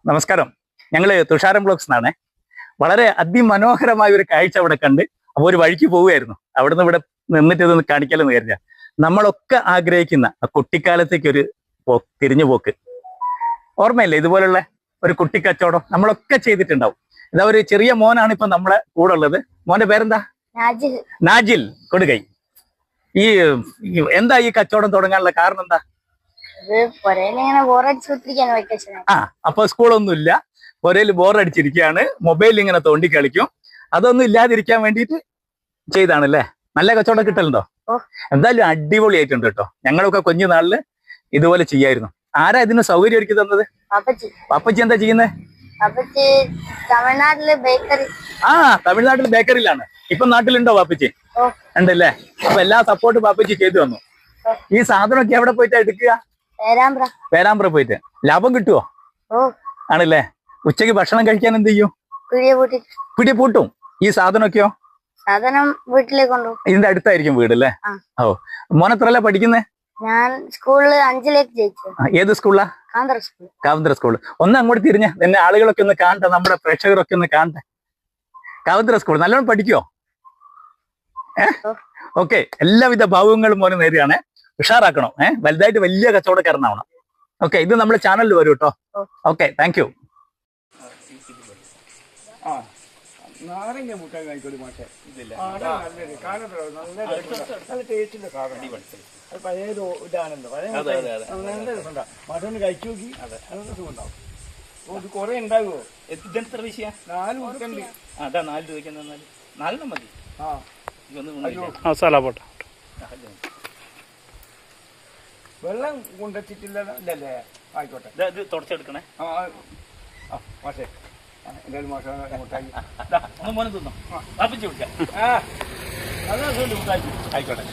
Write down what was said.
നമസ്കാരം. ഞങ്ങള് തുഷാരം ബ്ലോഗ്സ് എന്നാണ്. വളരെ അതിമനോഹരമായ ഒരു കാഴ്ച അവിടെ കണ്ട് അപ്പോൾ ഒരു വഴിക്ക് പോവുകയായിരുന്നു. അവിടുന്ന് ഇവിടെ നിന്നിട്ട് ഇതൊന്ന് കാണിക്കാലെന്ന് കരുതിയ നമ്മളൊക്കെ ആഗ്രഹിക്കുന്ന കുട്ടിക്കാലത്തേക്ക് ഒരു തിരിഞ്ഞു പോക്ക് ഓർമ്മയില്ലേ? ഇതുപോലുള്ള ഒരു കുട്ടിക്കച്ചവടം നമ്മളൊക്കെ ചെയ്തിട്ടുണ്ടാവും. ഇതാ ഒരു ചെറിയ മോനാണ് ഇപ്പൊ നമ്മളെ കൂടെ ഉള്ളത്. മോന്റെ പേരെന്താ? നാജിൽ കൊടുകൈ. ഈ എന്താ ഈ കച്ചവടം തുടങ്ങാനുള്ള കാരണം എന്താ? അപ്പൊ സ്കൂളൊന്നുമില്ല, പുരയിൽ ബോറടിച്ചിരിക്കുകയാണ്, മൊബൈലിൽ ഇങ്ങനെ തോണ്ടി കളിക്കും. അതൊന്നും ഇല്ലാതിരിക്കാൻ വേണ്ടിയിട്ട് ചെയ്താണല്ലേ. നല്ല കച്ചവടം കിട്ടലുണ്ടോ? എന്തായാലും അടിപൊളിയായിട്ടുണ്ട് കേട്ടോ. ഞങ്ങളൊക്കെ കുഞ്ഞു നാളില് ഇതുപോലെ ചെയ്യായിരുന്നു. ആരാ ഇതിന് സൗകര്യം ഒരുക്കി തന്നത്? പാപ്പച്ചി എന്താ ചെയ്യുന്നത്? തമിഴ്നാട്ടിൽ ബേക്കറിയിലാണ്. ഇപ്പൊ നാട്ടിലുണ്ടോ പാപ്പച്ചി? ഉണ്ടല്ലേ. അപ്പൊ എല്ലാ സപ്പോർട്ട് പാപ്പച്ചി ചെയ്തു തന്നു. ഈ സാധനമൊക്കെ എവിടെ പോയിട്ടാ എടുക്കുക? പേരാമ്പ്ര പോയിട്ട്. ലാഭം കിട്ടുവോ? ആണല്ലേ. ഉച്ചക്ക് ഭക്ഷണം കഴിക്കാൻ എന്ത് ചെയ്യും? പിടി പൂട്ടും. ഈ സാധനമൊക്കെയോ? സാധനം വീട്ടിലേക്ക് കൊണ്ടുപോകും. ഇതിന്റെ അടുത്തായിരിക്കും വീട് അല്ലേ? ഓ, മോനെത്രല്ല പഠിക്കുന്നേ? ഞാൻ സ്കൂളിൽ 5ലേക്ക് ജയിച്ചു. ഏത് സ്കൂളിലാ? കാവന്ത്ര സ്കൂൾ. ഒന്ന് അങ്ങോട്ട് തിരിഞ്ഞ എന്നെ ആളുകളൊക്കെ ഒന്ന് കാണട്ടെ, നമ്മുടെ പ്രേക്ഷകരൊക്കെ ഒന്ന് കാണട്ടെ. കാവന്ത്ര സ്കൂൾ നല്ലോണം പഠിക്കോ? ഓക്കെ, എല്ലാവിധ ഭാവുകങ്ങളും മോനെ നേരെയാണ്. ഉഷാറാക്കണം. വലുതായിട്ട് വലിയ കച്ചവടക്കാരനാവണം. ഓക്കെ, ഇത് നമ്മുടെ ചാനലിൽ വരും കേട്ടോ. Okay, thank you. നാരങ്ങ മുട്ടായി കഴിക്കൊരു മാഷെ. പഴയൊരു ഇതാണല്ലോ, മറ്റൊന്ന് കഴിച്ചു നോക്കി. നല്ല സുഖമുണ്ടാവും. ഇത് കുറെ ഉണ്ടാകുമോ? ഇതെത്ര വിഷയ? 4 മുട്ടുണ്ട്. അതാ 4 രൂപയ്ക്ക് 4 മതി. മസാല പോട്ടെ. വെള്ളം കൊണ്ടുവച്ചിട്ടില്ലല്ലേ? ആയിക്കോട്ടെ, ഇത് തുടച്ചെടുക്കണേ. മാഷേ, എന്തായാലും മാഷ മുട്ടായി മോനെ തിന്നോ? ആപ്പിച്ചു കൊടുക്കാം. ആയിക്കോട്ടെ.